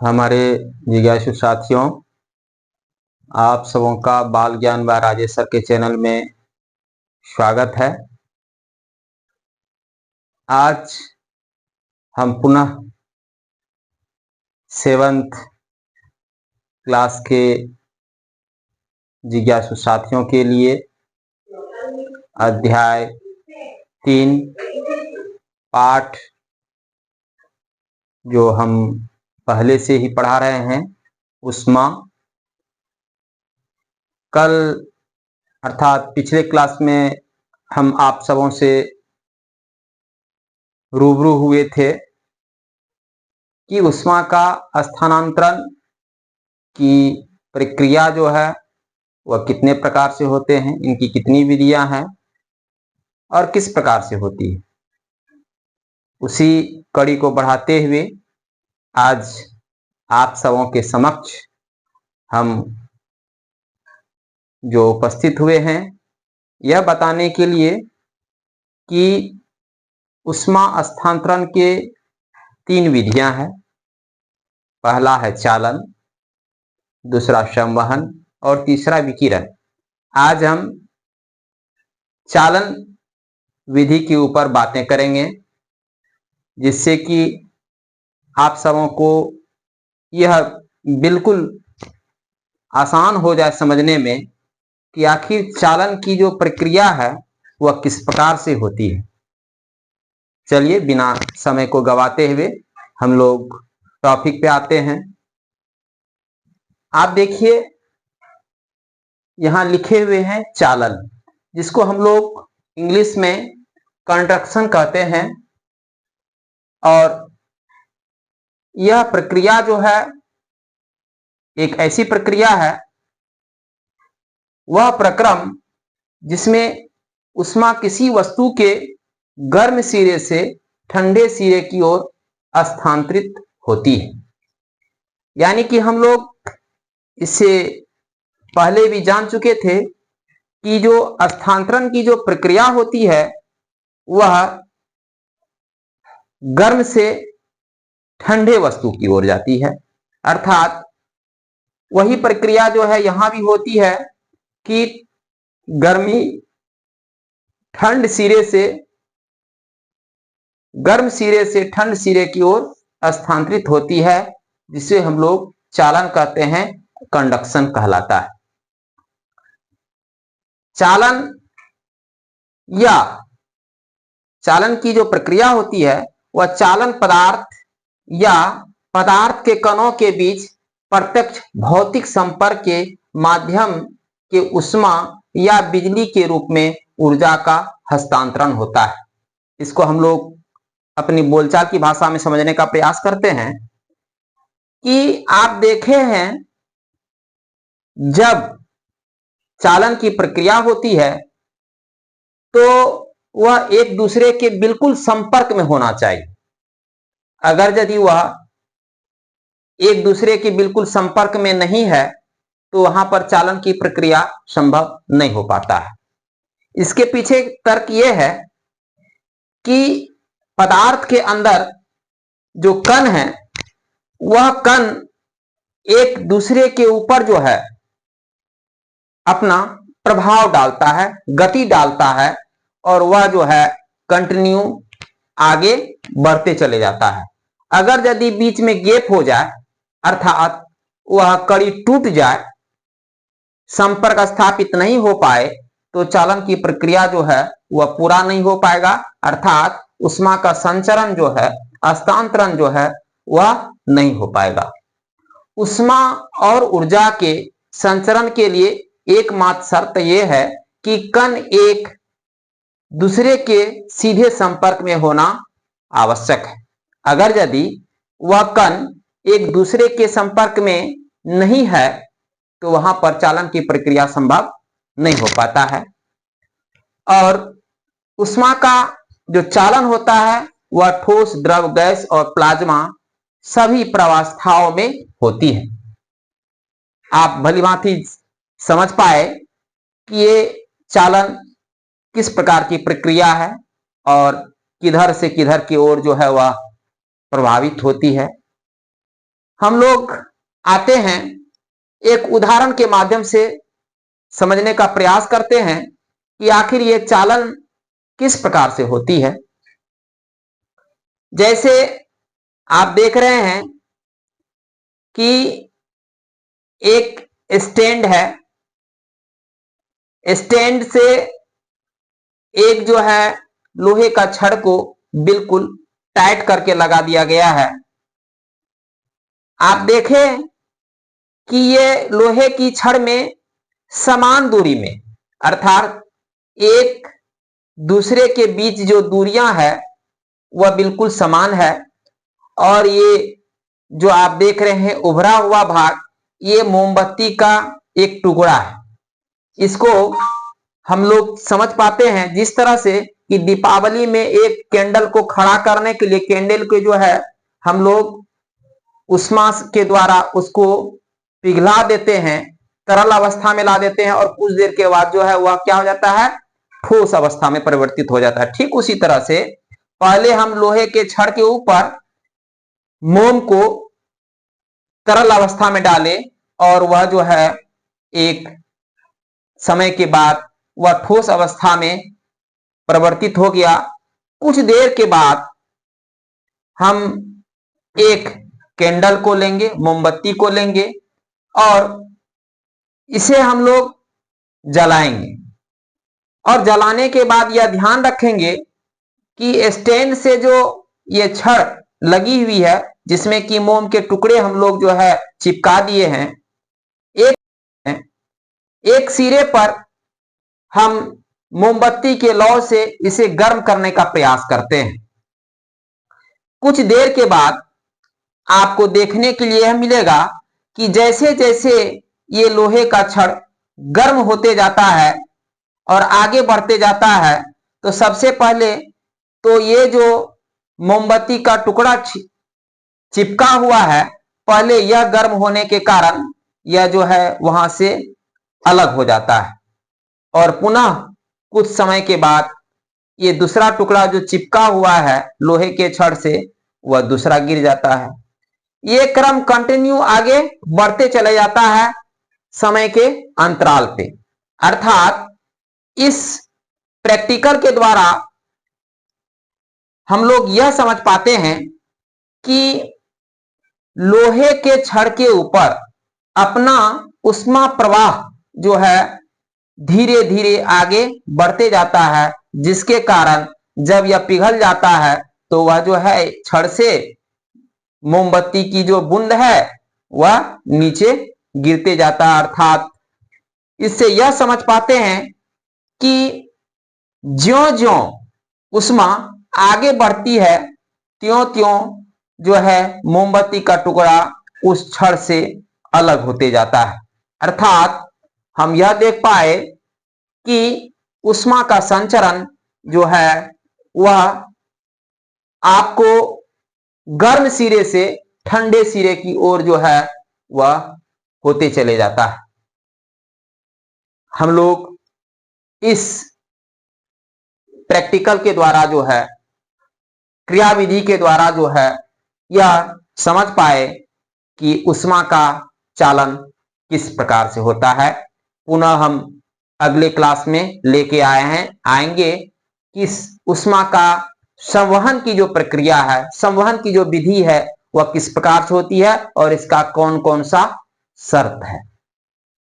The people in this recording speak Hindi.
हमारे जिज्ञासु साथियों, आप सबों का बाल ज्ञान व राजेश सर के चैनल में स्वागत है। आज हम पुनः 7th क्लास के जिज्ञासु साथियों के लिए अध्याय 3 पाठ जो हम पहले से ही पढ़ा रहे हैं उष्मा, कल अर्थात पिछले क्लास में हम आप सबों से रूबरू हुए थे कि उष्मा का स्थानांतरण की प्रक्रिया जो है वह कितने प्रकार से होते हैं, इनकी कितनी विधियां हैं और किस प्रकार से होती है। उसी कड़ी को बढ़ाते हुए आज आप सबों के समक्ष हम जो उपस्थित हुए हैं यह बताने के लिए कि उष्मा स्थानांतरण के 3 विधियां हैं। पहला है चालन, दूसरा संवहन और तीसरा विकिरण। आज हम चालन विधि के ऊपर बातें करेंगे, जिससे कि आप सबों को यह बिल्कुल आसान हो जाए समझने में कि आखिर चालन की जो प्रक्रिया है वह किस प्रकार से होती है। चलिए बिना समय को गवाते हुए हम लोग टॉपिक पे आते हैं। आप देखिए यहां लिखे हुए हैं चालन, जिसको हम लोग इंग्लिश में कंडक्शन कहते हैं। और यह प्रक्रिया जो है एक ऐसी प्रक्रिया है, वह प्रक्रम जिसमें उष्मा किसी वस्तु के गर्म सिरे से ठंडे सिरे की ओर स्थानांतरित होती है। यानी कि हम लोग इससे पहले भी जान चुके थे कि जो स्थानांतरण की जो प्रक्रिया होती है वह गर्म से ठंडे वस्तु की ओर जाती है। अर्थात वही प्रक्रिया जो है यहां भी होती है कि गर्मी ठंड सिरे से गर्म सिरे से ठंड सिरे की ओर स्थानांतरित होती है, जिसे हम लोग चालन कहते हैं, कंडक्शन कहलाता है। चालन या चालन की जो प्रक्रिया होती है वह चालन पदार्थ या पदार्थ के कणों के बीच प्रत्यक्ष भौतिक संपर्क के माध्यम के उष्मा या बिजली के रूप में ऊर्जा का हस्तांतरण होता है। इसको हम लोग अपनी बोलचाल की भाषा में समझने का प्रयास करते हैं कि आप देखे हैं जब चालन की प्रक्रिया होती है तो वह एक दूसरे के बिल्कुल संपर्क में होना चाहिए। अगर यदि वह एक दूसरे के बिल्कुल संपर्क में नहीं है तो वहां पर चालन की प्रक्रिया संभव नहीं हो पाता है। इसके पीछे तर्क यह है कि पदार्थ के अंदर जो कण है वह कण एक दूसरे के ऊपर जो है अपना प्रभाव डालता है, गति डालता है और वह जो है कंटिन्यू आगे बढ़ते चले जाता है। अगर यदि बीच में गैप हो जाए अर्थात वह कड़ी टूट जाए, संपर्क स्थापित नहीं हो पाए, तो चालन की प्रक्रिया जो है वह पूरा नहीं हो पाएगा। अर्थात उष्मा का संचरण जो है, हस्तांतरण जो है वह नहीं हो पाएगा। उष्मा और ऊर्जा के संचरण के लिए एकमात्र शर्त यह है कि कण एक दूसरे के सीधे संपर्क में होना आवश्यक है। अगर यदि वह कण एक दूसरे के संपर्क में नहीं है तो वहां पर चालन की प्रक्रिया संभव नहीं हो पाता है। और उष्मा का जो चालन होता है वह ठोस, द्रव, गैस और प्लाज्मा सभी प्रवास्थाओं में होती है। आप भलीभांति समझ पाए कि ये चालन किस प्रकार की प्रक्रिया है और किधर से किधर की ओर जो है वह प्रभावित होती है। हम लोग आते हैं, एक उदाहरण के माध्यम से समझने का प्रयास करते हैं कि आखिर ये चालन किस प्रकार से होती है। जैसे आप देख रहे हैं कि एक स्टैंड है, स्टैंड से एक जो है लोहे का छड़ को बिल्कुल टाइट करके लगा दिया गया है। आप देखें कि ये लोहे की छड़ में समान दूरी में, अर्थात एक दूसरे के बीच जो दूरियां है वह बिल्कुल समान है। और ये जो आप देख रहे हैं उभरा हुआ भाग, ये मोमबत्ती का एक टुकड़ा है। इसको हम लोग समझ पाते हैं जिस तरह से कि दीपावली में एक कैंडल को खड़ा करने के लिए कैंडल के जो है हम लोग उष्मा के द्वारा उसको पिघला देते हैं, तरल अवस्था में ला देते हैं, और कुछ देर के बाद जो है वह क्या हो जाता है, ठोस अवस्था में परिवर्तित हो जाता है। ठीक उसी तरह से पहले हम लोहे के छड़ के ऊपर मोम को तरल अवस्था में डाले और वह जो है एक समय के बाद वह ठोस अवस्था में परिवर्तित हो गया। कुछ देर के बाद हम एक कैंडल को लेंगे, मोमबत्ती को लेंगे और इसे हम लोग जलाएंगे। और जलाने के बाद यह ध्यान रखेंगे कि स्टैंड से जो ये छड़ लगी हुई है जिसमें कि मोम के टुकड़े हम लोग जो है चिपका दिए हैं, एक सिरे पर हम मोमबत्ती के लौ से इसे गर्म करने का प्रयास करते हैं। कुछ देर के बाद आपको देखने के लिए मिलेगा कि जैसे जैसे ये लोहे का छड़ गर्म होते जाता है और आगे बढ़ते जाता है, तो सबसे पहले तो ये जो मोमबत्ती का टुकड़ा चिपका हुआ है, पहले यह गर्म होने के कारण यह जो है वहां से अलग हो जाता है और पुनः कुछ समय के बाद ये दूसरा टुकड़ा जो चिपका हुआ है लोहे के छड़ से, वह दूसरा गिर जाता है। ये क्रम कंटिन्यू आगे बढ़ते चले जाता है समय के अंतराल पे। अर्थात इस प्रैक्टिकल के द्वारा हम लोग यह समझ पाते हैं कि लोहे के छड़ के ऊपर अपना उष्मा प्रवाह जो है धीरे धीरे आगे बढ़ते जाता है, जिसके कारण जब यह पिघल जाता है तो वह जो है छड़ से मोमबत्ती की जो बूंद है वह नीचे गिरते जाता है। अर्थात इससे यह समझ पाते हैं कि ज्यों-ज्यों उष्मा आगे बढ़ती है त्यों-त्यों जो है मोमबत्ती का टुकड़ा उस छड़ से अलग होते जाता है। अर्थात हम यह देख पाए कि उष्मा का संचरण जो है वह आपको गर्म सिरे से ठंडे सिरे की ओर जो है वह होते चले जाता है। हम लोग इस प्रैक्टिकल के द्वारा जो है, क्रियाविधि के द्वारा जो है यह समझ पाए कि उष्मा का चालन किस प्रकार से होता है। पुनः हम अगले क्लास में लेके आएंगे कि उष्मा का संवहन की जो प्रक्रिया है, संवहन की जो विधि है वह किस प्रकार से होती है और इसका कौन कौन सा शर्त है।